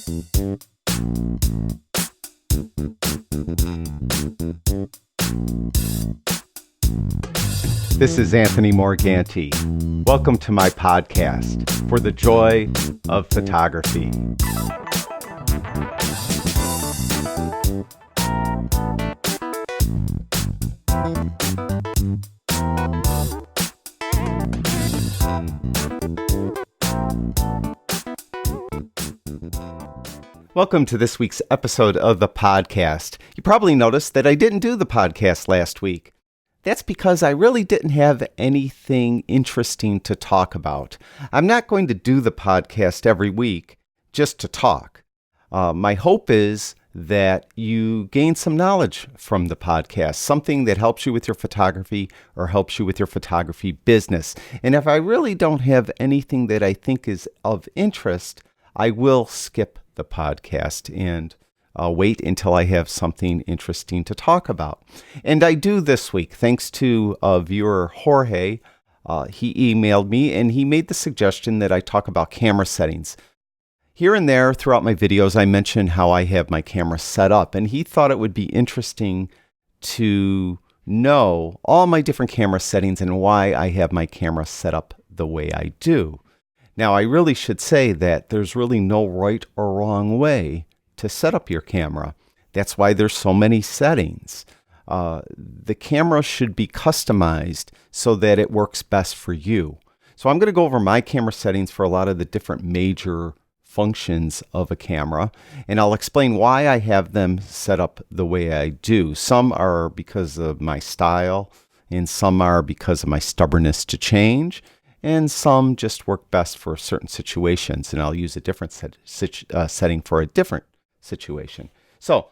This is Anthony Morganti. Welcome to my podcast, For the Joy of Photography. Welcome to this week's episode of the podcast. You probably noticed that I didn't do the podcast last week. That's because I really didn't have anything interesting to talk about. I'm not going to do the podcast every week just to talk. My hope is that you gain some knowledge from the podcast, something that helps you with your photography or helps you with your photography business. And if I really don't have anything that I think is of interest, I will skip the podcast and wait until I have something interesting to talk about. And I do this week, thanks to viewer Jorge. He emailed me and he made the suggestion that I talk about camera settings. Here and there throughout my videos, I mention how I have my camera set up, and he thought it would be interesting to know all my different camera settings and why I have my camera set up the way I do. Now, I really should say that there's really no right or wrong way to set up your camera. That's why there's so many settings. The camera should be customized so that it works best for you. So I'm going to go over my camera settings for a lot of the different major functions of a camera, and I'll explain why I have them set up the way I do. Some are because of my style, and some are because of my stubbornness to change, and some just work best for certain situations, and I'll use a different setting for a different situation. So,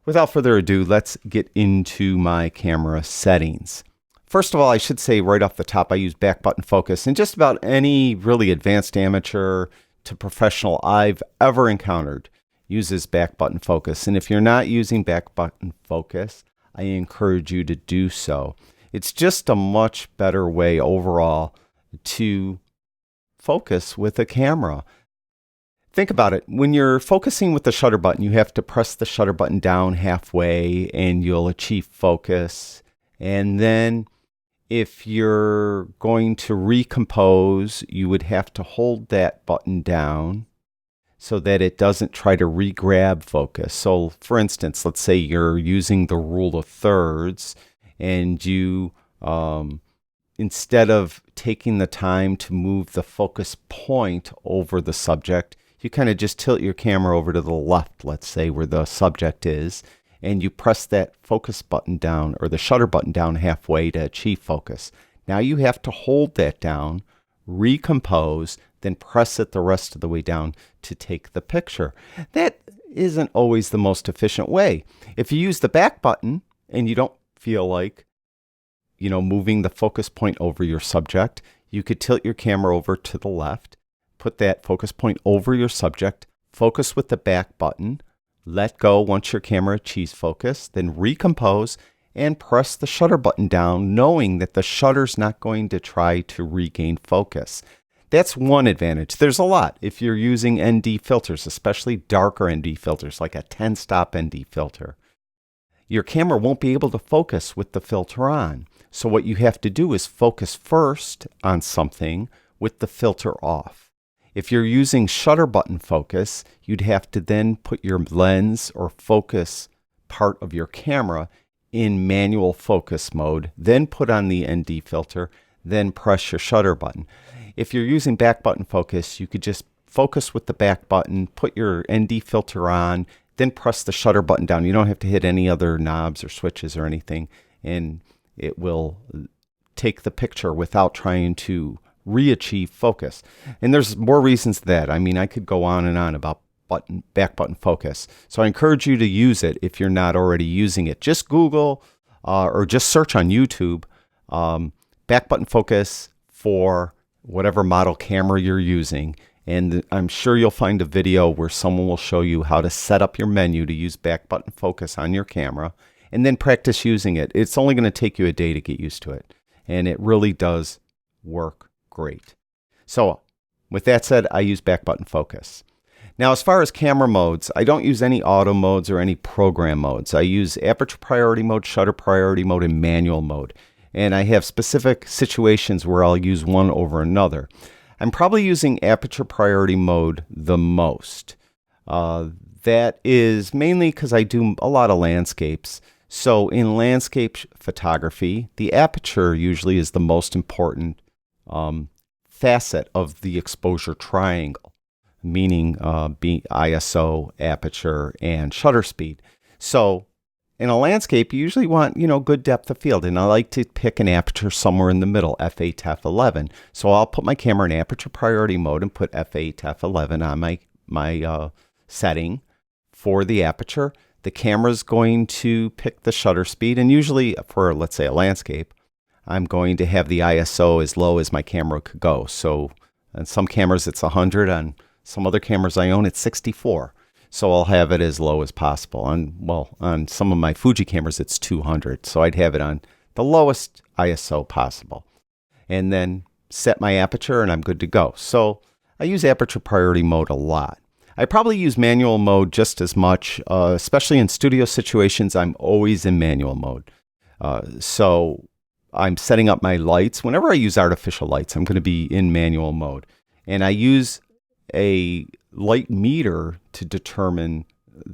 without further ado, let's get into my camera settings. First of all, I should say right off the top, I use back button focus, and just about any really advanced amateur to professional I've ever encountered uses back button focus. And if you're not using back button focus, I encourage you to do so. It's just a much better way overall to focus with a camera. Think about it. When you're focusing with the shutter button, you have to press the shutter button down halfway and you'll achieve focus. And then if you're going to recompose, you would have to hold that button down so that it doesn't try to re-grab focus. So for instance, let's say you're using the rule of thirds and you, instead of taking the time to move the focus point over the subject, you kind of just tilt your camera over to the left, let's say, where the subject is, and you press that focus button down or the shutter button down halfway to achieve focus. Now you have to hold that down, recompose, then press it the rest of the way down to take the picture. That isn't always the most efficient way. If you use the back button and you don't feel like, moving the focus point over your subject, you could tilt your camera over to the left, put that focus point over your subject, focus with the back button, let go once your camera achieves focus, then recompose and press the shutter button down, knowing that the shutter's not going to try to regain focus. That's one advantage. There's a lot. If you're using ND filters, especially darker ND filters, like a 10-stop ND filter, your camera won't be able to focus with the filter on. So what you have to do is focus first on something with the filter off. If you're using shutter button focus, you'd have to then put your lens or focus part of your camera in manual focus mode, then put on the ND filter, then press your shutter button. If you're using back button focus, you could just focus with the back button, put your ND filter on, then press the shutter button down. You don't have to hit any other knobs or switches or anything, and it will take the picture without trying to re-achieve focus. And there's more reasons to that. I mean, I could go on and on about back button focus. So I encourage you to use it if you're not already using it. Just Google or just search on YouTube back button focus for whatever model camera you're using. And I'm sure you'll find a video where someone will show you how to set up your menu to use back button focus on your camera and then practice using it. It's only going to take you a day to get used to it. And it really does work great. So with that said, I use back button focus. Now, as far as camera modes, I don't use any auto modes or any program modes. I use aperture priority mode, shutter priority mode, and manual mode. And I have specific situations where I'll use one over another. I'm probably using aperture priority mode the most. That is mainly because I do a lot of landscapes. So in landscape photography, the aperture usually is the most important facet of the exposure triangle, meaning being ISO, aperture, and shutter speed. So in a landscape, you usually want, good depth of field, and I like to pick an aperture somewhere in the middle, f8 to f11. So I'll put my camera in aperture priority mode and put f8 to f11 on my setting for the aperture. The camera's going to pick the shutter speed, and usually for, let's say, a landscape, I'm going to have the ISO as low as my camera could go. So on some cameras it's 100, on some other cameras I own it's 64. So I'll have it as low as possible. On some of my Fuji cameras it's 200, so I'd have it on the lowest ISO possible. And then set my aperture and I'm good to go. So I use aperture priority mode a lot. I probably use manual mode just as much, especially in studio situations. I'm always in manual mode. So I'm setting up my lights. Whenever I use artificial lights, I'm going to be in manual mode. And I use a light meter to determine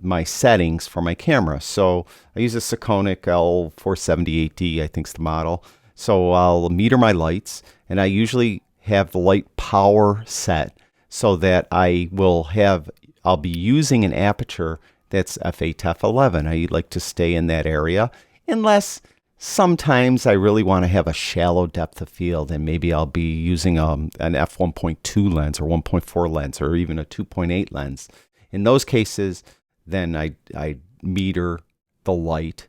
my settings for my camera. So I use a Sekonic L478D, I think is the model. So I'll meter my lights, and I usually have the light power set so that I'll be using an aperture that's f8 to f11. I like to stay in that area, unless sometimes I really want to have a shallow depth of field, and maybe I'll be using an f1.2 lens or 1.4 lens or even a 2.8 lens. In those cases, then I meter the light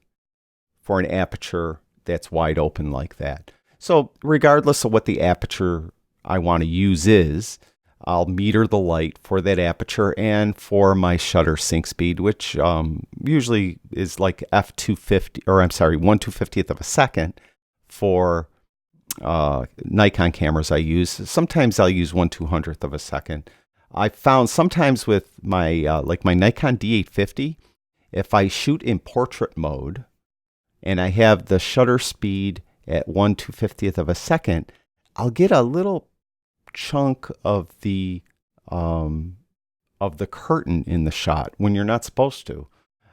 for an aperture that's wide open like that. So regardless of what the aperture I want to use is, I'll meter the light for that aperture and for my shutter sync speed, which usually is like f250, or I'm sorry, 1/250th of a second for Nikon cameras I use. Sometimes I'll use 1/200th of a second. I found sometimes with my like my Nikon D850, if I shoot in portrait mode and I have the shutter speed at 1/250th of a second, I'll get a little chunk of the curtain in the shot when you're not supposed to.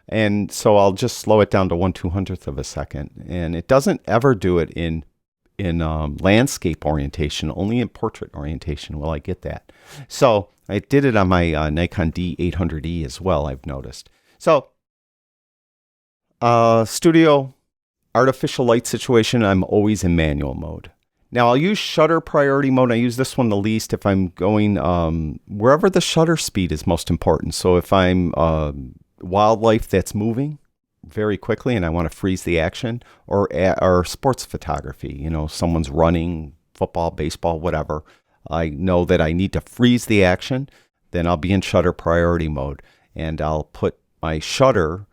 And so I'll just slow it down to 1/200th of a second. And it doesn't ever do it in landscape orientation, only in portrait orientation will I get that. So I did it on my Nikon D800E as well, I've noticed. So studio artificial light situation, I'm always in manual mode. Now I'll use shutter priority mode. I use this one the least if I'm going wherever the shutter speed is most important. So if I'm wildlife that's moving very quickly and I want to freeze the action, or sports photography, someone's running, football, baseball, whatever, I know that I need to freeze the action, then I'll be in shutter priority mode, and I'll put my shutter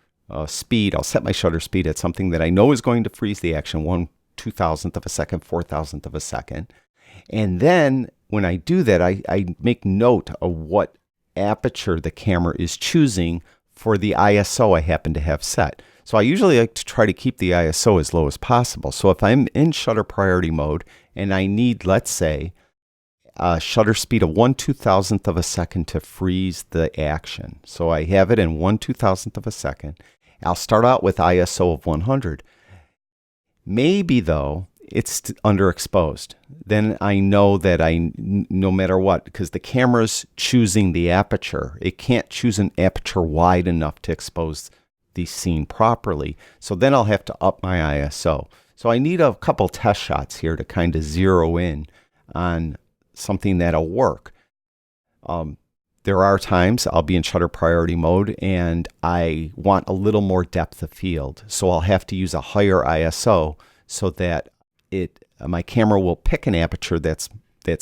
speed, I'll set my shutter speed at something that I know is going to freeze the action, 1/2000th of a second, 4,000th of a second. And then when I do that, I make note of what aperture the camera is choosing for the ISO I happen to have set. So I usually like to try to keep the ISO as low as possible. So if I'm in shutter priority mode and I need, let's say, a shutter speed of 1/2000th of a second to freeze the action. So I have it in 1/2000th of a second. I'll start out with ISO of 100. Maybe, though, it's underexposed. Then I know that no matter what, because the camera's choosing the aperture, it can't choose an aperture wide enough to expose the scene properly. So then I'll have to up my ISO. So I need a couple test shots here to kind of zero in on something that'll work. There are times I'll be in shutter priority mode and I want a little more depth of field. So I'll have to use a higher ISO so that my camera will pick an aperture that's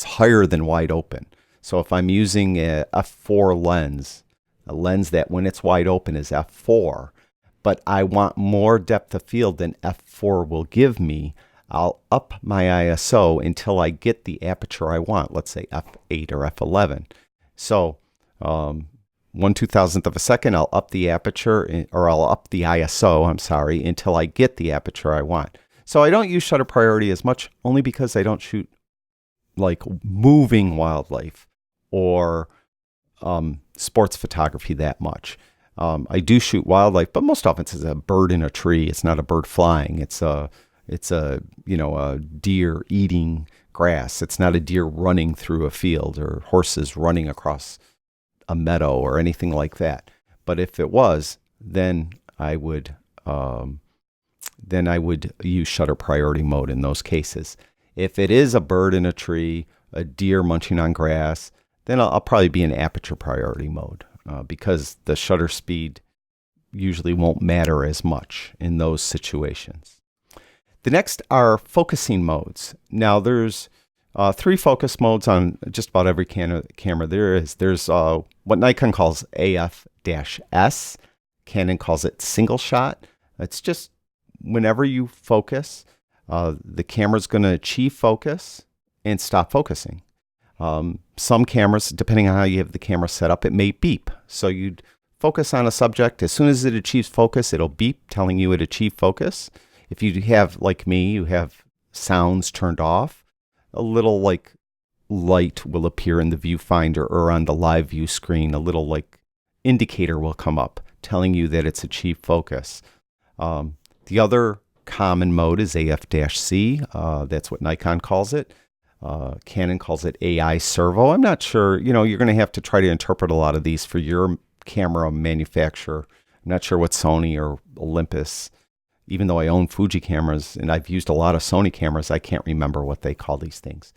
higher than wide open. So if I'm using a f4 lens, a lens that when it's wide open is f4, but I want more depth of field than f4 will give me, I'll up my ISO until I get the aperture I want, let's say f8 or f11. So 1/2000th of a second, I'll up the aperture, or I'll up the ISO, until I get the aperture I want. So I don't use shutter priority as much, only because I don't shoot like moving wildlife or sports photography that much. I do shoot wildlife, but most often it's a bird in a tree. It's not a bird flying. It's a deer eating grass. It's not a deer running through a field or horses running across a meadow or anything like that. But if it was, then I would use shutter priority mode in those cases. If it is a bird in a tree, a deer munching on grass, then I'll probably be in aperture priority mode because the shutter speed usually won't matter as much in those situations. The next are focusing modes. Now there's 3 focus modes on just about every camera there is. There's what Nikon calls AF-S. Canon calls it single shot. It's just whenever you focus, the camera's going to achieve focus and stop focusing. Some cameras, depending on how you have the camera set up, it may beep. So you'd focus on a subject. As soon as it achieves focus, it'll beep telling you it achieved focus. If you have, like me, you have sounds turned off, a little like light will appear in the viewfinder or on the live view screen. A little like indicator will come up telling you that it's achieved focus. The other common mode is AF-C. That's what Nikon calls it. Canon calls it AI servo. I'm not sure, you're going to have to try to interpret a lot of these for your camera manufacturer. I'm not sure what Sony or Olympus, even though I own Fuji cameras and I've used a lot of Sony cameras, I can't remember what they call these things.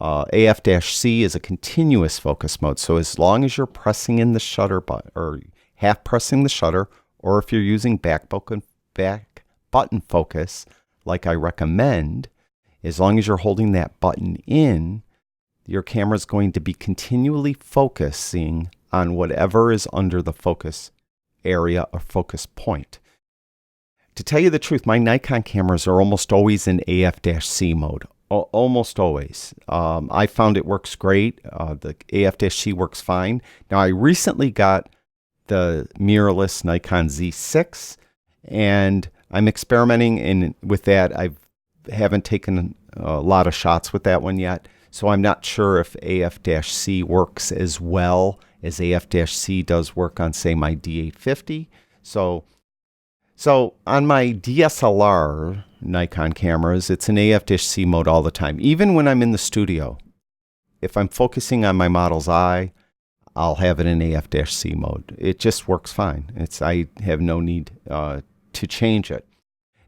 AF-C is a continuous focus mode. So as long as you're pressing in the shutter button or half pressing the shutter, or if you're using back button focus, like I recommend, as long as you're holding that button in, your camera is going to be continually focusing on whatever is under the focus area or focus point. To tell you the truth, my Nikon cameras are almost always in AF-C mode. Almost always. I found it works great. The AF-C works fine. Now, I recently got the mirrorless Nikon Z6, and I'm experimenting with that. I haven't taken a lot of shots with that one yet, so I'm not sure if AF-C works as well as AF-C does work on, say, my D850. So on my DSLR Nikon cameras, it's in AF-C mode all the time. Even when I'm in the studio, if I'm focusing on my model's eye, I'll have it in AF-C mode. It just works fine. I have no need to change it.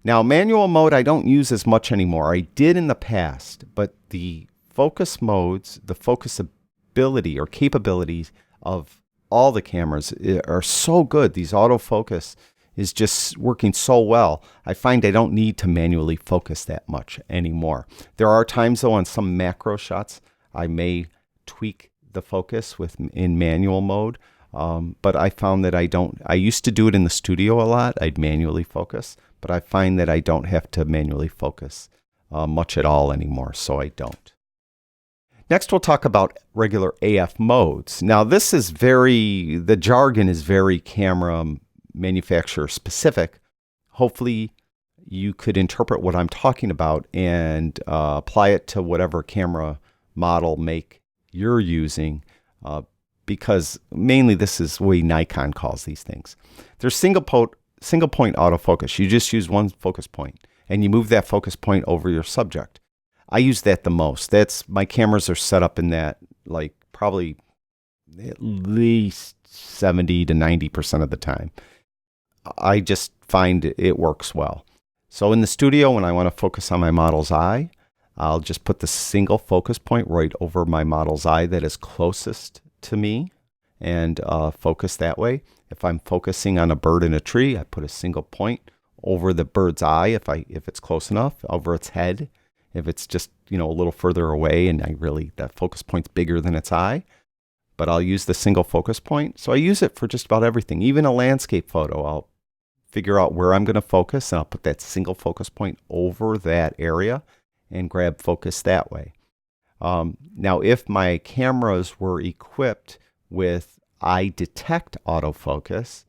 Now, manual mode I don't use as much anymore. I did in the past, but the focus modes, the focusability or capabilities of all the cameras are so good. These autofocus is just working so well. I find I don't need to manually focus that much anymore. There are times, though, on some macro shots, I may tweak the focus in manual mode, but I found that I used to do it in the studio a lot. I'd manually focus, but I find that I don't have to manually focus much at all anymore, so I don't. Next, we'll talk about regular AF modes. Now, the jargon is very camera manufacturer specific. Hopefully, you could interpret what I'm talking about and apply it to whatever camera model make you're using, because mainly this is the way Nikon calls these things. There's single point autofocus. You just use one focus point and you move that focus point over your subject. I use that the most. My cameras are set up in that, like probably at least 70 to 90% of the time. I just find it works well. So in the studio, when I want to focus on my model's eye, I'll just put the single focus point right over my model's eye that is closest to me and focus that way. If I'm focusing on a bird in a tree, I put a single point over the bird's eye if it's close enough, over its head. If it's just, a little further away and that focus point's bigger than its eye, but I'll use the single focus point. So I use it for just about everything. Even a landscape photo, I'll figure out where I'm going to focus and I'll put that single focus point over that area and grab focus that way. Now, if my cameras were equipped with eye detect autofocus,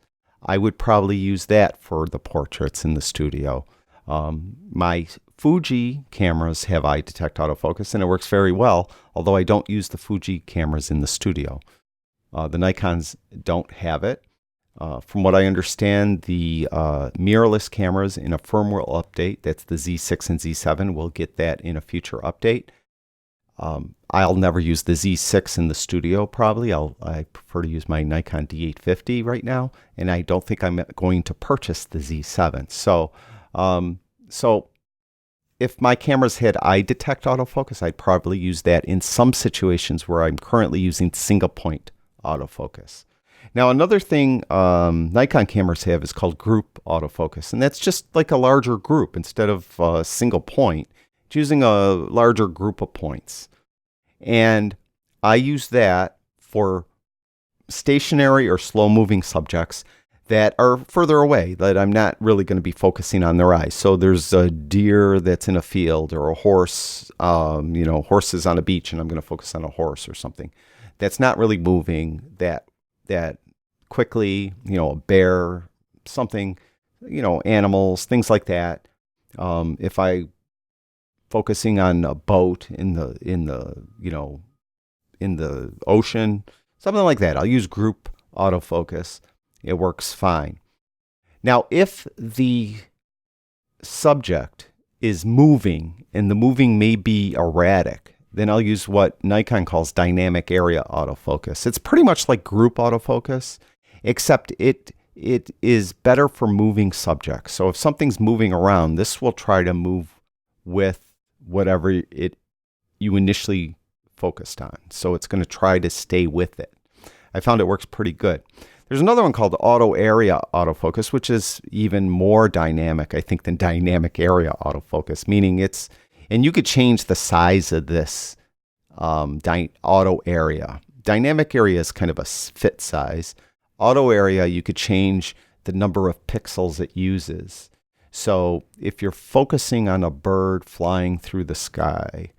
I would probably use that for the portraits in the studio. My Fuji cameras have eye detect autofocus, and it works very well, although I don't use the Fuji cameras in the studio. The Nikons don't have it. From what I understand, the mirrorless cameras in a firmware update, that's the Z6 and Z7, will get that in a future update. I'll never use the Z6 in the studio, probably. I prefer to use my Nikon D850 right now, and I don't think I'm going to purchase the Z7. So if my cameras had eye detect autofocus, I'd probably use that in some situations where I'm currently using single point autofocus. Now, another thing Nikon cameras have is called group autofocus, and that's just like a larger group. Instead of a single point, it's using a larger group of points. And I use that for stationary or slow-moving subjects that are further away, that I'm not really going to be focusing on their eyes. So there's a deer that's in a field, or a horse, horses on a beach, and I'm going to focus on a horse or something that's not really moving that quickly, a bear, something, animals, things like that. If I focusing on a boat in the ocean, something like that, I'll use group autofocus. It works fine. Now, if the subject is moving and the moving may be erratic, then I'll use what Nikon calls dynamic area autofocus. It's pretty much like group autofocus, except it is better for moving subjects. So if something's moving around, this will try to move with whatever you initially focused on. So it's going to try to stay with it. I found it works pretty good. There's another one called auto area autofocus, which is even more dynamic, I think, than dynamic area autofocus, meaning and you could change the size of this auto area. Dynamic area is kind of a fit size. Auto area, you could change the number of pixels it uses. So if you're focusing on a bird flying through the sky,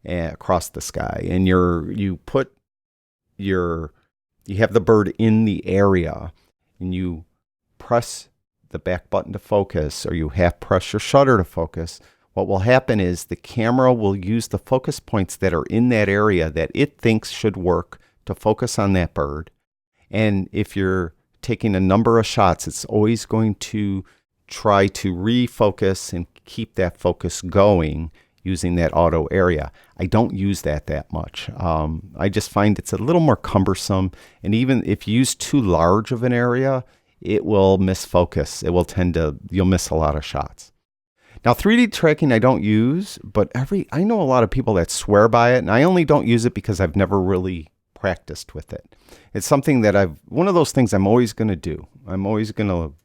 across the sky, and you have the bird in the area, and you press the back button to focus, or you half press your shutter to focus, what will happen is the camera will use the focus points that are in that area that it thinks should work to focus on that bird. And if you're taking a number of shots, it's always going to try to refocus and keep that focus going using that auto area. I don't use that much. I just find it's a little more cumbersome. And even if you use too large of an area, it will miss focus. You'll miss a lot of shots. Now, 3D tracking I don't use, but I know a lot of people that swear by it, and I only don't use it because I've never really practiced with it. It's something that one of those things I'm always going to do. I'm always going to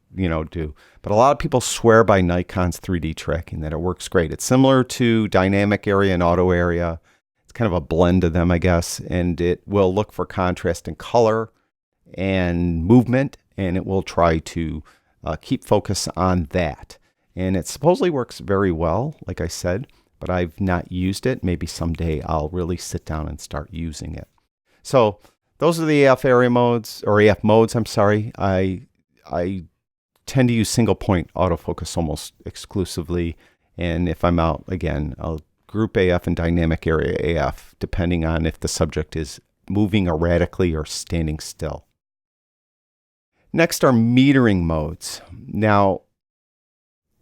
do. But a lot of people swear by Nikon's 3D tracking, that it works great. It's similar to dynamic area and auto area. It's kind of a blend of them, I guess. And it will look for contrast and color and movement, and it will try to keep focus on that. And it supposedly works very well, like I said, but I've not used it. Maybe someday I'll really sit down and start using it. So those are the AF area modes, or AF modes, I'm sorry. I tend to use single point autofocus almost exclusively. And if I'm out, again, I'll group AF and dynamic area AF, depending on if the subject is moving erratically or standing still. Next are metering modes. Now,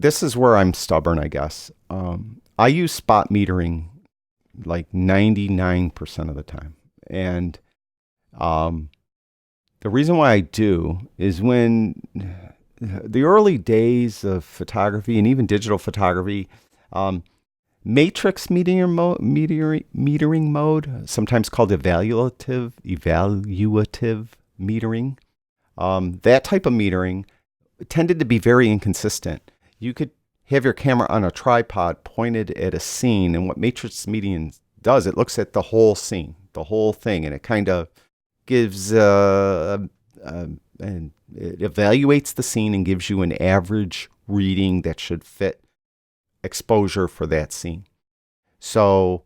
this is where I'm stubborn, I guess. I use spot metering like 99% of the time. And the reason why I do is when the early days of photography and even digital photography, matrix metering mode, sometimes called evaluative metering, that type of metering tended to be very inconsistent. You could have your camera on a tripod pointed at a scene, and what matrix metering does, it looks at the whole scene, the whole thing, and it kind of gives and it evaluates the scene and gives you an average reading that should fit exposure for that scene. So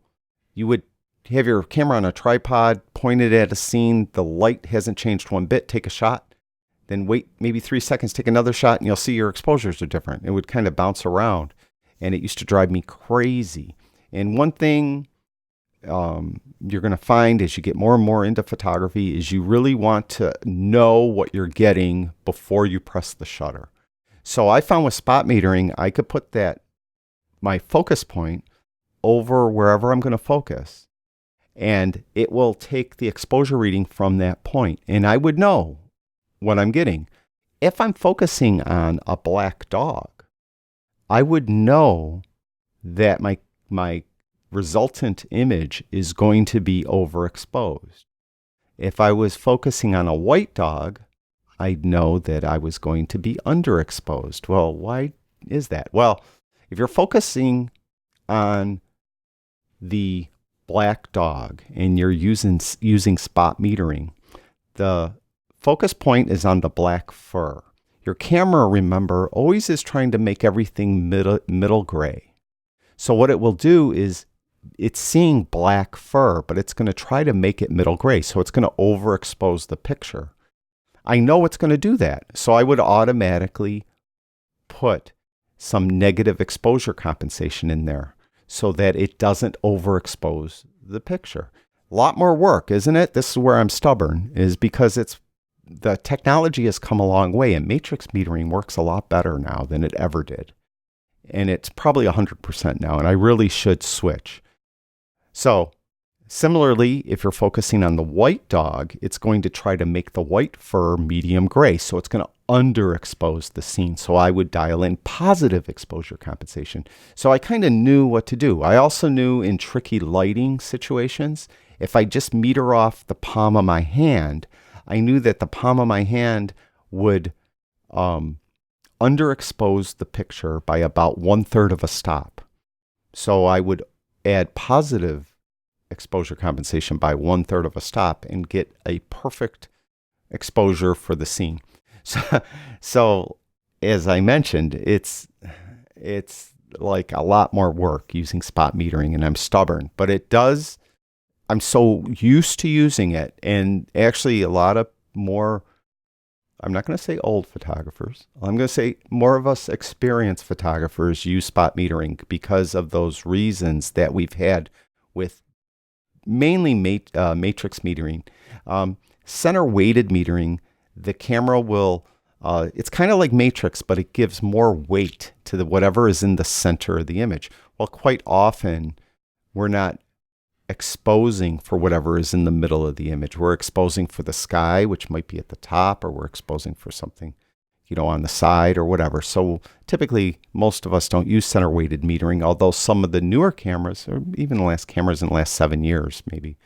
you would have your camera on a tripod, pointed at a scene, the light hasn't changed one bit, take a shot, then wait maybe 3 seconds, take another shot, and you'll see your exposures are different. It would kind of bounce around, and it used to drive me crazy. And one thing you're going to find as you get more and more into photography is you really want to know what you're getting before you press the shutter. So I found with spot metering, I could put my focus point over wherever I'm going to focus, and it will take the exposure reading from that point, and I would know what I'm getting. If I'm focusing on a black dog, I would know that my resultant image is going to be overexposed. If I was focusing on a white dog, I'd know that I was going to be underexposed. Well, why is that? Well, if you're focusing on the black dog and you're using spot metering, the focus point is on the black fur. Your camera, remember, always is trying to make everything middle gray. So what it will do is it's seeing black fur, but it's going to try to make it middle gray. So it's going to overexpose the picture. I know it's going to do that. So I would automatically put some negative exposure compensation in there so that it doesn't overexpose the picture. A lot more work, isn't it? This is where I'm stubborn, is because the technology has come a long way, and matrix metering works a lot better now than it ever did. And it's probably 100% now, and I really should switch. So similarly, if you're focusing on the white dog, it's going to try to make the white fur medium gray. So it's going to underexpose the scene. So I would dial in positive exposure compensation. So I kind of knew what to do. I also knew in tricky lighting situations, if I just meter off the palm of my hand, I knew that the palm of my hand would underexpose the picture by about 1/3 of a stop. So I would add positive exposure compensation by 1/3 of a stop and get a perfect exposure for the scene. So as I mentioned, it's like a lot more work using spot metering, and I'm stubborn, but it does. I'm so used to using it, and actually a lot of more, I'm not going to say old photographers, I'm going to say more of us experienced photographers use spot metering because of those reasons that we've had with mainly matrix metering. Center weighted metering, the camera will, it's kind of like matrix, but it gives more weight to whatever is in the center of the image. Well, quite often we're not exposing for whatever is in the middle of the image. We're exposing for the sky, which might be at the top, or we're exposing for something, on the side or whatever. So typically, most of us don't use center weighted metering, although some of the newer cameras, or even the last cameras in the last 7 years, maybe,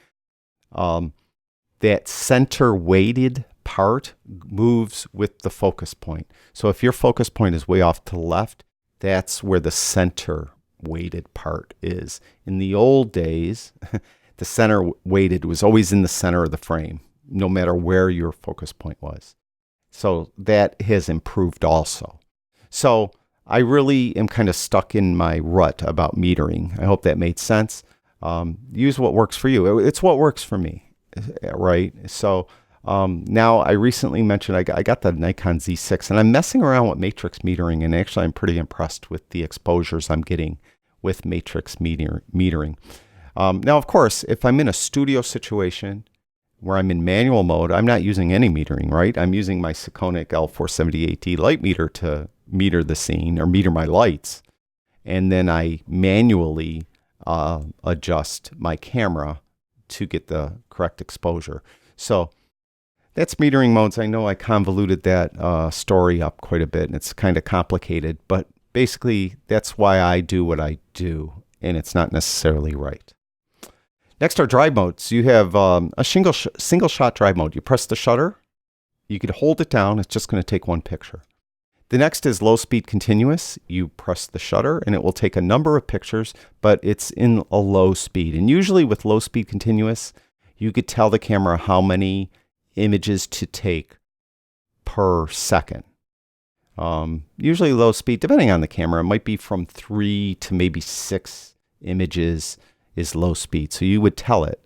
that center weighted part moves with the focus point. So if your focus point is way off to the left, that's where the center weighted part is. In the old days, the center weighted was always in the center of the frame, no matter where your focus point was. So that has improved also. So I really am kind of stuck in my rut about metering. I hope that made sense. Use what works for you. It's what works for me, right? So now I recently mentioned I got the Nikon Z6, and I'm messing around with matrix metering, and actually I'm pretty impressed with the exposures I'm getting with matrix metering. Now, of course, if I'm in a studio situation where I'm in manual mode, I'm not using any metering, right? I'm using my Sekonic L478D light meter to meter the scene or meter my lights. And then I manually adjust my camera to get the correct exposure. So that's metering modes. I know I convoluted that story up quite a bit, and it's kind of complicated, but basically that's why I do what I do, and it's not necessarily right. Next are drive modes. You have a single shot drive mode. You press the shutter, you could hold it down, it's just going to take one picture. The next is low speed continuous. You press the shutter and it will take a number of pictures, but it's in a low speed. And usually with low speed continuous, you could tell the camera how many images to take per second. Usually low speed, depending on the camera, it might be from 3 to maybe 6 images is low speed. So you would tell it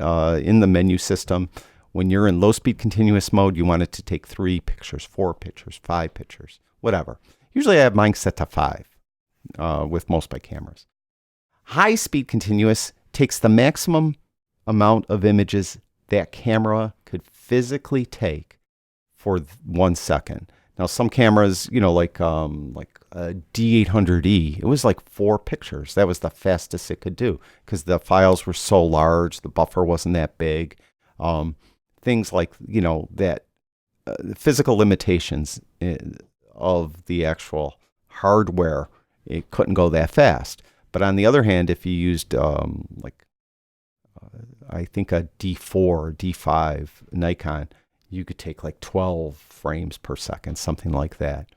in the menu system, when you're in low speed continuous mode, you want it to take 3 pictures, 4 pictures, 5 pictures, whatever. Usually I have mine set to 5 with most of my cameras. High speed continuous takes the maximum amount of images that camera could physically take for 1 second. Now some cameras, like a D800E, it was like 4 pictures. That was the fastest it could do because the files were so large, the buffer wasn't that big. Things like, that physical limitations of the actual hardware, it couldn't go that fast. But on the other hand, if you used I think a D4 or D5 Nikon, you could take like 12 frames per second, something like that.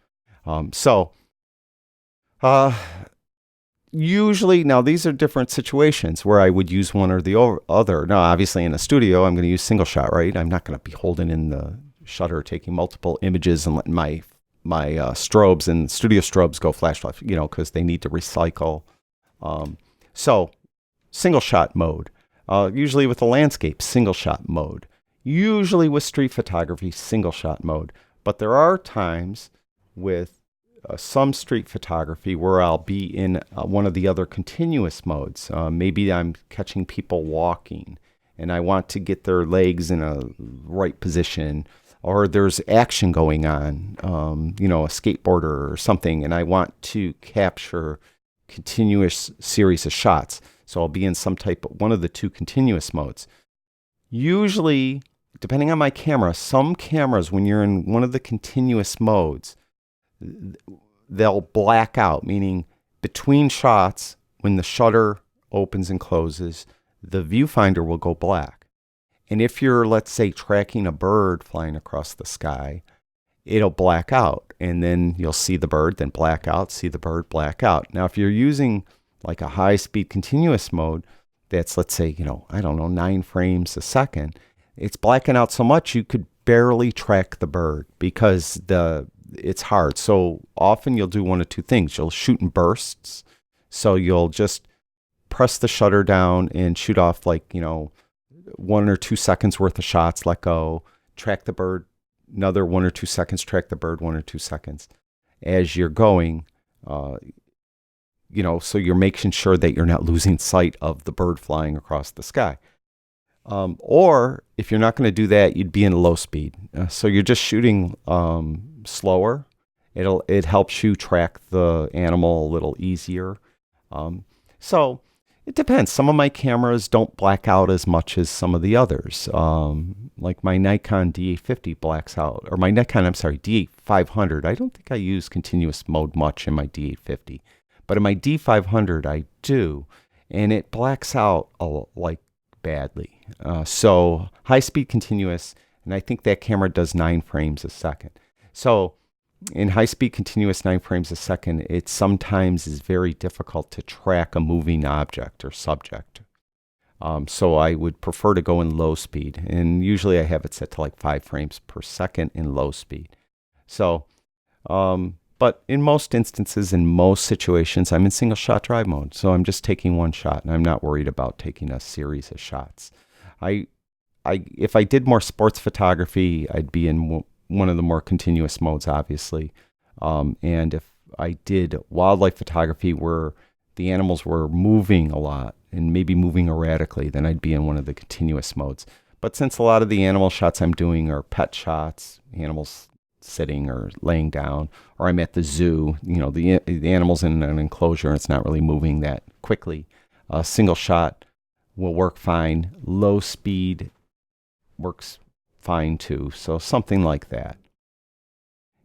Usually, now these are different situations where I would use one or the other. Now, obviously in a studio, I'm going to use single shot, right? I'm not going to be holding in the shutter, taking multiple images and letting my strobes and studio strobes go flash, because they need to recycle. So single shot mode, usually with the landscape, single shot mode, usually with street photography, single shot mode. But there are times with some street photography where I'll be in one of the other continuous modes. Maybe I'm catching people walking and I want to get their legs in a right position, or there's action going on, a skateboarder or something, and I want to capture continuous series of shots. So I'll be in one of the 2 continuous modes. Usually, depending on my camera, some cameras, when you're in one of the continuous modes, they'll black out, meaning between shots, when the shutter opens and closes, the viewfinder will go black. And if you're, let's say, tracking a bird flying across the sky, it'll black out. And then you'll see the bird, then black out, see the bird, black out. Now, if you're using like a high-speed continuous mode, that's, let's say, 9 frames a second, it's blacking out so much you could barely track the bird because it's hard. So often you'll do one of 2 things. You'll shoot in bursts. So you'll just press the shutter down and shoot off 1 or 2 seconds worth of shots, let go, track the bird, another 1 or 2 seconds, track the bird 1 or 2 seconds as you're going, so you're making sure that you're not losing sight of the bird flying across the sky. Or if you're not going to do that, you'd be in low speed. So you're just shooting slower. It helps you track the animal a little easier. So it depends. Some of my cameras don't black out as much as some of the others. Like my Nikon D850 blacks out, or my D8500. I don't think I use continuous mode much in my D850, but in my D500 I do, and it blacks out badly. So high speed continuous, and I think that camera does 9 frames a second. So in high speed continuous 9 frames a second, it sometimes is very difficult to track a moving object or subject. So I would prefer to go in low speed, and usually I have it set to 5 frames per second in low speed. So, but in most instances, in most situations, I'm in single shot drive mode. So I'm just taking 1 shot, and I'm not worried about taking a series of shots. If I did more sports photography, I'd be in one of the more continuous modes, obviously. And if I did wildlife photography where the animals were moving a lot and maybe moving erratically, then I'd be in one of the continuous modes. But since a lot of the animal shots I'm doing are pet shots, animals sitting or laying down, or I'm at the zoo, the animal's in an enclosure and it's not really moving that quickly, a single shot will work fine. Low speed works fine too. So something like that.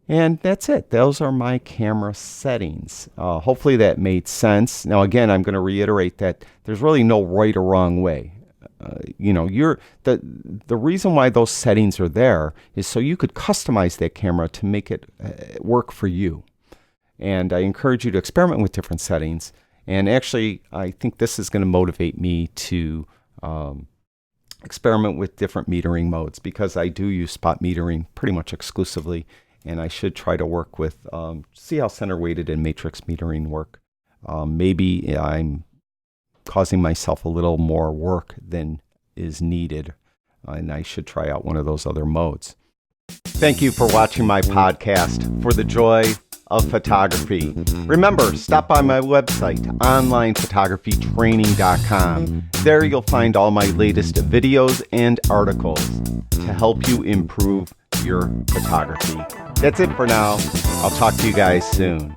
And that's it. Those are my camera settings. Hopefully that made sense. Now, again, I'm going to reiterate that there's really no right or wrong way. The reason why those settings are there is so you could customize that camera to make it work for you. And I encourage you to experiment with different settings. And actually, I think this is going to motivate me to experiment with different metering modes, because I do use spot metering pretty much exclusively. And I should try to work with, see how center weighted and matrix metering work. Maybe I'm causing myself a little more work than is needed. And I should try out one of those other modes. Thank you for watching my podcast, For the Joy of Photography. Remember, stop by my website, onlinephotographytraining.com. There you'll find all my latest videos and articles to help you improve your photography. That's it for now. I'll talk to you guys soon.